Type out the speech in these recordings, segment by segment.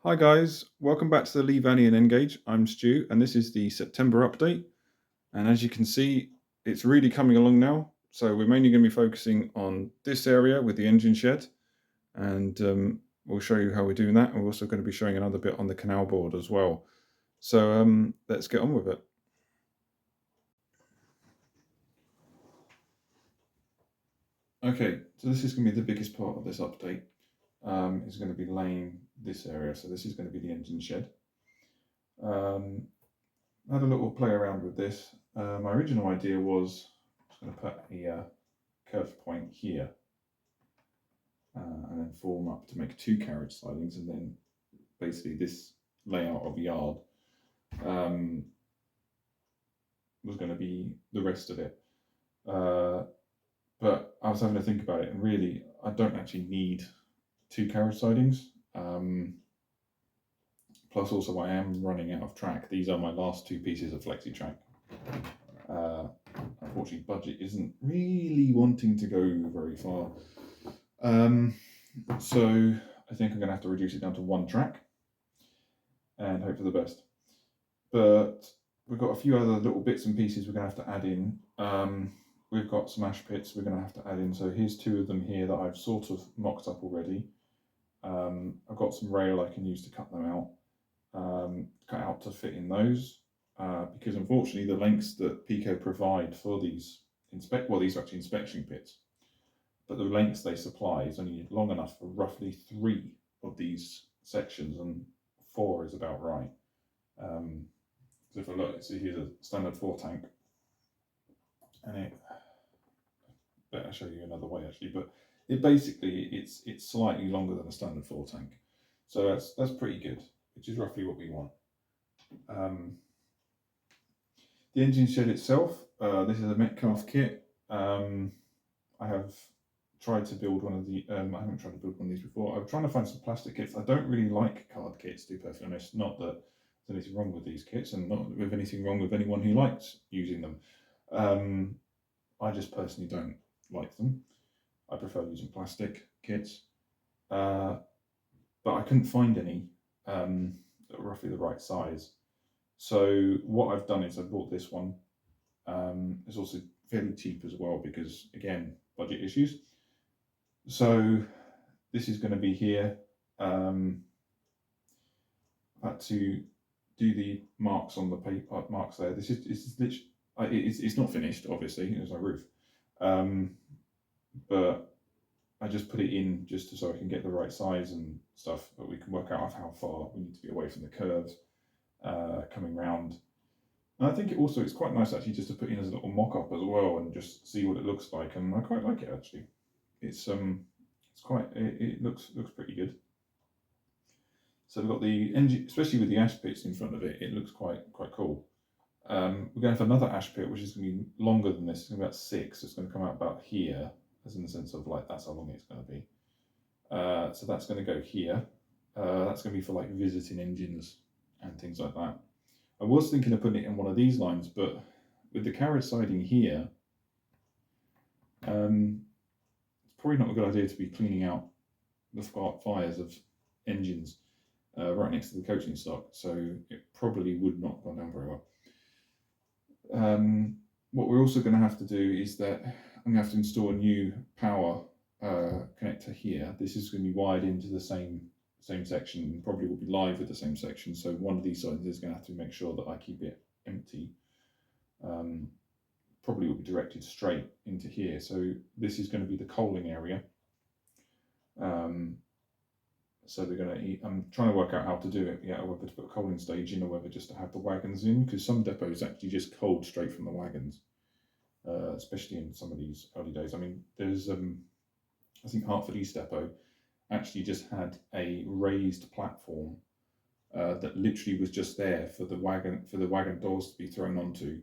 Hi guys, welcome back to the Lee Valley and Engage. I'm Stu and this is the September update. And as you can see, it's really coming along now. So we're mainly going to be focusing on this area with the engine shed, and we'll show you how we're doing that. And we're also going to be showing another bit on the canal board as well. So let's get on with it. Okay, so this is going to be the biggest part of this update. Is going to be laying this area. So this is going to be the engine shed. Had a little play around with this. My original idea was I was going to put a curved point here and then form up to make two carriage sidings, and then basically this layout of yard was going to be the rest of it. But I was having to think about it, and really I don't actually need two carriage sidings. Plus also I am running out of track. These are my last two pieces of flexi track. Unfortunately, budget isn't really wanting to go very far. So I think I'm going to have to reduce it down to one track and hope for the best. But we've got a few other little bits and pieces we're going to have to add in. We've got some ash pits we're going to have to add in. So here's two of them here that I've sort of mocked up already. I've got some rail I can use to cut them out. Cut out to fit in those, because unfortunately the lengths that Pico provide for these these are actually inspection pits, but the lengths they supply is only long enough for roughly 3 of these sections, and 4 is about right. So if I look, see here's a standard 4 tank, and it better show you another way actually, but it basically it's slightly longer than a standard 4 tank, so that's pretty good, which is roughly what we want. The engine shed itself, this is a Metcalf kit. I have tried to build one of the, I haven't tried to build one of these before. I'm trying to find some plastic kits. I don't really like card kits, to be perfectly honest. Not that there's anything wrong with these kits, and not with anything wrong with anyone who likes using them. I just personally don't like them. I prefer using plastic kits. But I couldn't find any that were roughly the right size. So what I've done is I bought this one. It's also fairly cheap as well because, again, budget issues. So this is going to be here. I had to do the marks on the paper, marks there. This is literally, it's not finished, obviously, there's no roof. But I just put it in just so I can get the right size and stuff, but we can work out how far we need to be away from the curves coming round. And I think it's quite nice actually just to put in as a little mock-up as well and just see what it looks like, and I quite like it actually. It looks pretty good. So we've got the engine, especially with the ash pits in front of it. It looks quite cool. We're going to have another ash pit which is going to be longer than this. It's going to be about 6. It's going to come out about here, as in the sense of like that's how long it's going to be. So that's going to go here. That's going to be for like visiting engines and things like that. I was thinking of putting it in one of these lines, but with the carriage siding here, it's probably not a good idea to be cleaning out the fires of engines right next to the coaching stock, so it probably would not go down very well. What we're also going to have to do is that I'm going to have to install a new power connector here. This is going to be wired into the same section, and probably will be live with the same section, so one of these sides is going to have to make sure that I keep it empty. Probably will be directed straight into here, so this is going to be the coaling area. So they're going to I'm trying to work out how to do it, whether to put a coaling stage in or whether just to have the wagons in, because some depots actually just coaled straight from the wagons, especially in some of these early days. I mean, there's I think Hertford East Depot actually just had a raised platform that literally was just there for the wagon doors to be thrown onto.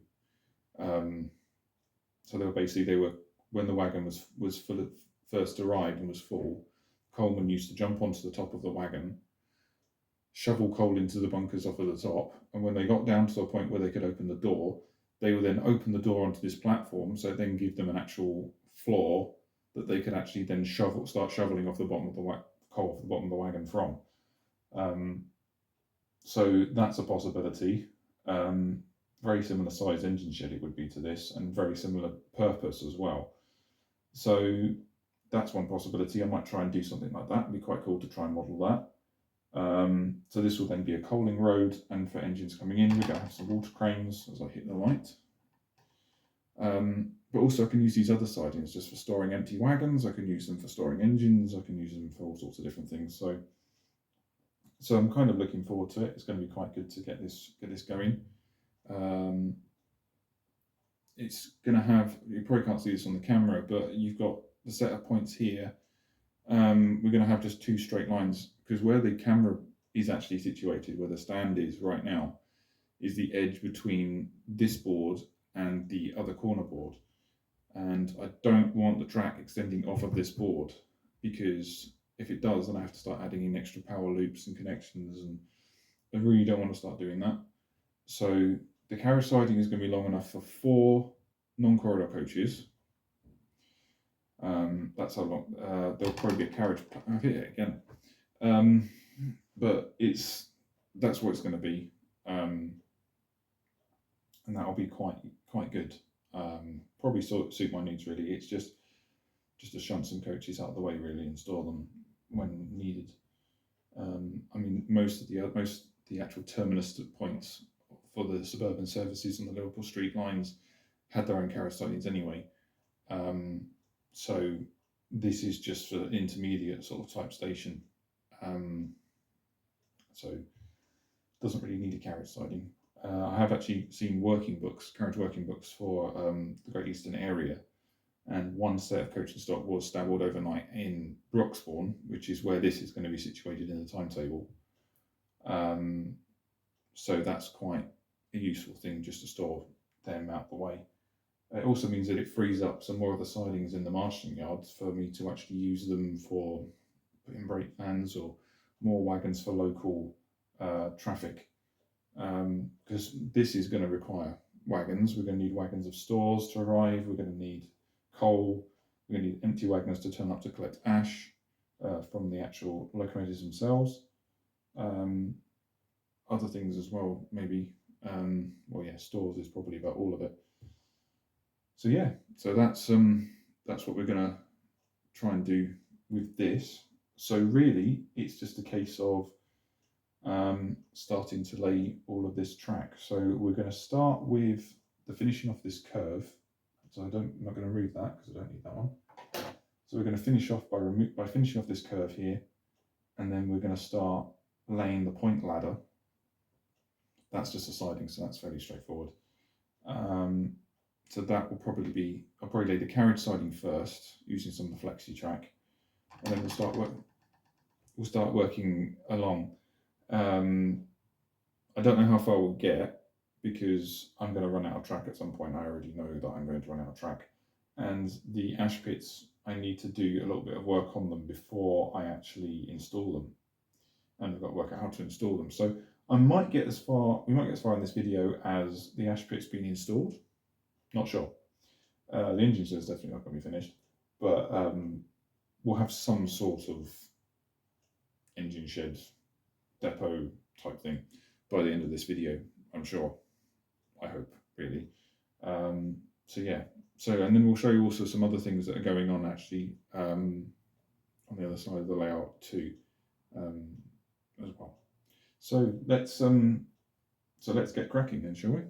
So they were when the wagon was full first arrived and was full, coalmen used to jump onto the top of the wagon, shovel coal into the bunkers off of the top, and when they got down to a point where they could open the door, they would then open the door onto this platform, so then give them an actual floor that they could actually then start shoveling off the bottom of the coal off the bottom of the wagon from. So that's a possibility. Very similar size engine shed it would be to this, and very similar purpose as well. So that's one possibility. I might try and do something like that. It'd be quite cool to try and model that. So this will then be a coaling road, and for engines coming in, we're going to have some water cranes as I hit the light. But also I can use these other sidings just for storing empty wagons. I can use them for storing engines. I can use them for all sorts of different things. So I'm kind of looking forward to it. It's going to be quite good to get this going. It's going to have, you probably can't see this on the camera, but you've got the setup points here. We're going to have just two straight lines, because where the camera is actually situated, where the stand is right now, is the edge between this board and the other corner board. And I don't want the track extending off of this board, because if it does, then I have to start adding in extra power loops and connections, and I really don't want to start doing that. So the carriage siding is going to be long enough for 4 non-corridor coaches. That's how long. There'll probably be a carriage here again, but that's what it's going to be, and that'll be quite good. Probably suit my needs really. It's just to shunt some coaches out of the way really and store them when needed. I mean, most of the actual terminus points for the suburban services on the Liverpool Street lines had their own carriage sidings anyway. So this is just for intermediate sort of type station. So doesn't really need a carriage siding. I have actually seen carriage working books for the Great Eastern area, and one set of coach and stock was stabled overnight in Broxbourne, which is where this is going to be situated in the timetable. So that's quite a useful thing just to store them out the way. It also means that it frees up some more of the sidings in the marshalling yards for me to actually use them for putting brake vans or more wagons for local traffic. Because this is going to require wagons. We're going to need wagons of stores to arrive. We're going to need coal. We're going to need empty wagons to turn up to collect ash from the actual locomotives themselves. Other things as well, maybe. Well, yeah, stores is probably about all of it. So yeah, so that's what we're going to try and do with this. So really, it's just a case of starting to lay all of this track. So we're going to start with the finishing off this curve. So I'm not going to read that because I don't need that one. So we're going to finish off by finishing off this curve here, and then we're going to start laying the point ladder. That's just a siding, so that's fairly straightforward. So that will probably be, I'll probably lay the carriage siding first using some of the flexi track, and then we'll start working along. I don't know how far we'll get, because I'm going to run out of track at some point. I already know that I'm going to run out of track, and the ash pits, I need to do a little bit of work on them before I actually install them, and I've got to work out how to install them. So we might get as far in this video as the ash pits being installed. Not sure. The engine is definitely not going to be finished, but we'll have some sort of engine shed depot type thing by the end of this video, I'm sure. I hope, really. So yeah, and then we'll show you also some other things that are going on actually on the other side of the layout too, as well. So let's get cracking then, shall we?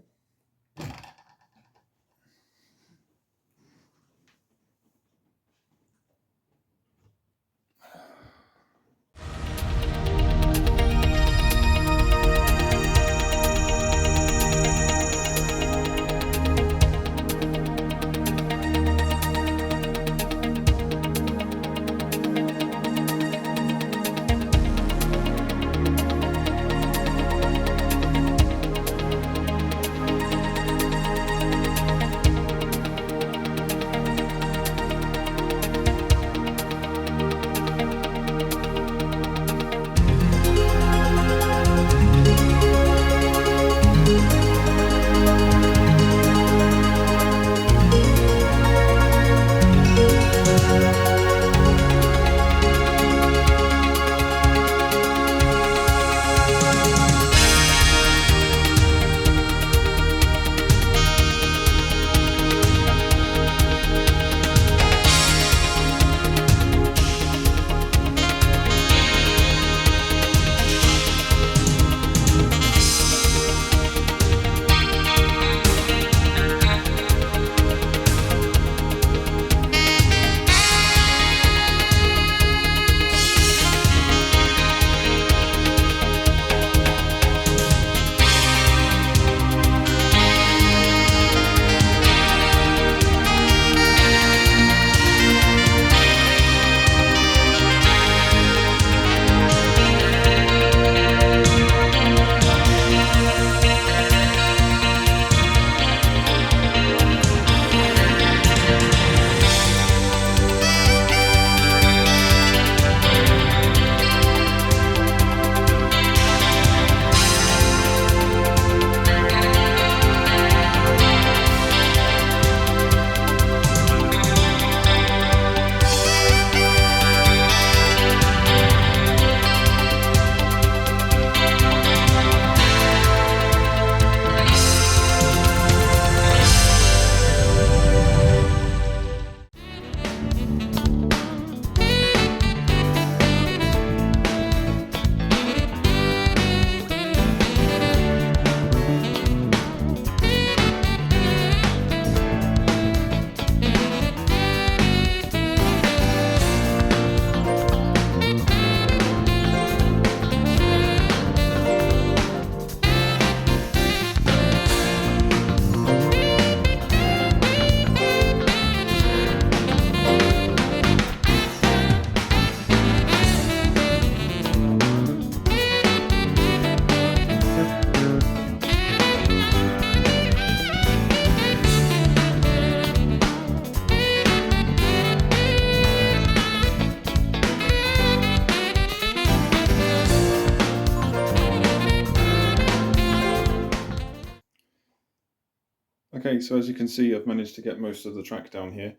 Okay, so as you can see, I've managed to get most of the track down here.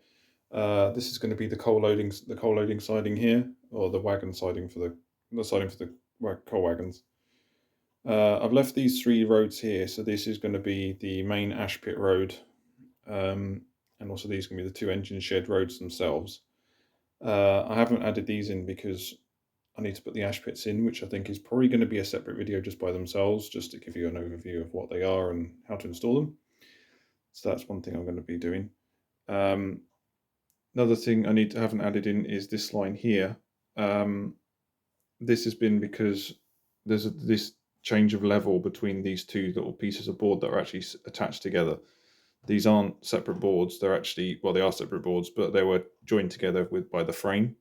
This is going to be the coal loading siding here, or the wagon siding for the siding for the coal wagons. I've left these 3 roads here, so this is going to be the main ash pit road, and also these are going to be the 2 engine shed roads themselves. I haven't added these in because I need to put the ash pits in, which I think is probably going to be a separate video just by themselves, just to give you an overview of what they are and how to install them. So that's one thing I'm going to be doing. Another thing I haven't added in is this line here. This has been because there's this change of level between these 2 little pieces of board that are actually attached together. These aren't separate boards. They're actually, well, they are separate boards, but they were joined together by the frame.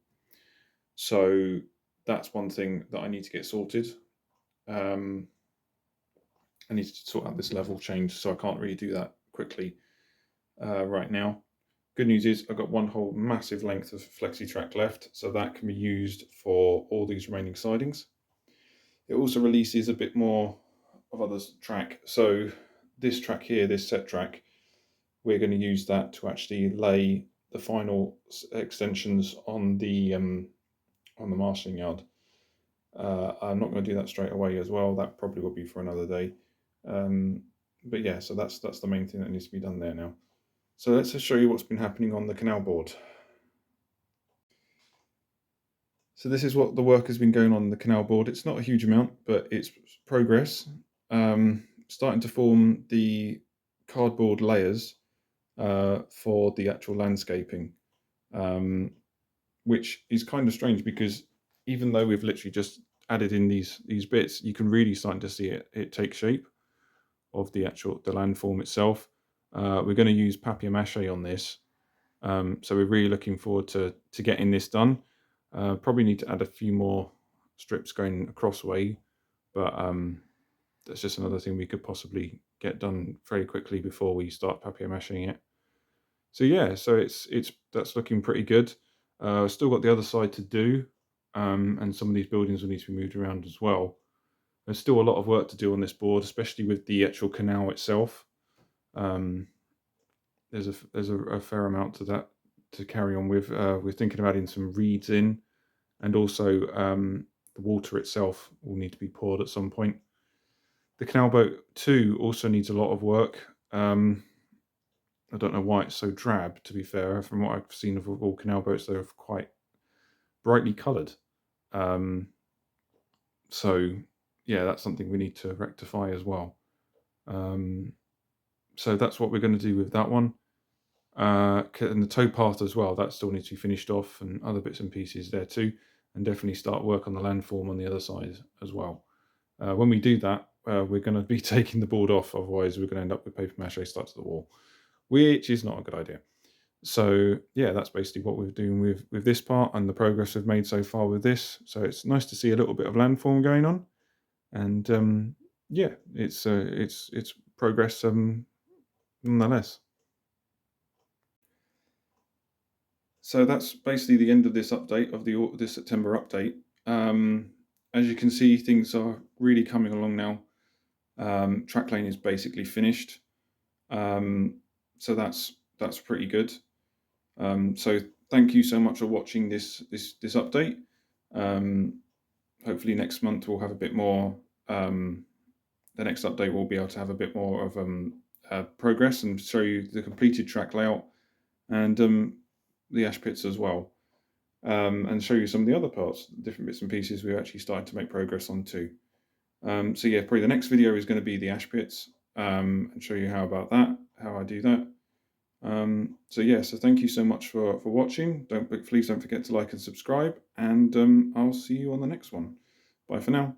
So that's one thing that I need to get sorted. I need to sort out this level change, so I can't really do that quickly right now. Good news is I've got one whole massive length of flexi track left, so that can be used for all these remaining sidings. It also releases a bit more of other track. So this track here, this set track, we're going to use that to actually lay the final extensions on the marshalling yard. I'm not going to do that straight away as well. That probably will be for another day. But yeah, so that's the main thing that needs to be done there now. So let's just show you what's been happening on the canal board. So this is what the work has been going on the canal board. It's not a huge amount, but it's progress. Starting to form the cardboard layers for the actual landscaping, which is kind of strange because even though we've literally just added in these bits, you can really start to see it take shape of the landform itself. We're going to use papier-mâché on this, so we're really looking forward to getting this done. Probably need to add a few more strips going across way, but that's just another thing we could possibly get done very quickly before we start papier-mâchéing it. So yeah, so that's looking pretty good. Still got the other side to do, and some of these buildings will need to be moved around as well. There's still a lot of work to do on this board, especially with the actual canal itself. There's a fair amount to that to carry on with. We're thinking about adding some reeds in, and also the water itself will need to be poured at some point. The canal boat 2 also needs a lot of work. I don't know why it's so drab, to be fair. From what I've seen of all canal boats, they're quite brightly coloured. So yeah, that's something we need to rectify as well. So that's what we're going to do with that one. And the towpath as well, that still needs to be finished off, and other bits and pieces there too, and definitely start work on the landform on the other side as well. When we do that, we're going to be taking the board off, otherwise we're going to end up with papier-mâché stuck to the wall, which is not a good idea. So yeah, that's basically what we're doing with this part and the progress we've made so far with this. So it's nice to see a little bit of landform going on, and yeah, it's progress nonetheless. So that's basically the end of this update of this September update. As you can see, things are really coming along now. Tracklaying is basically finished, so that's pretty good. So thank you so much for watching this update. Hopefully next month we'll have a bit more. The next update we'll be able to have a bit more of progress and show you the completed track layout and the ash pits as well, and show you some of the other parts, different bits and pieces we're actually starting to make progress on too. So yeah, probably the next video is going to be the ash pits, and show you how I do that. So yeah, so thank you so much for watching. Please don't forget to like and subscribe, and I'll see you on the next one. Bye for now.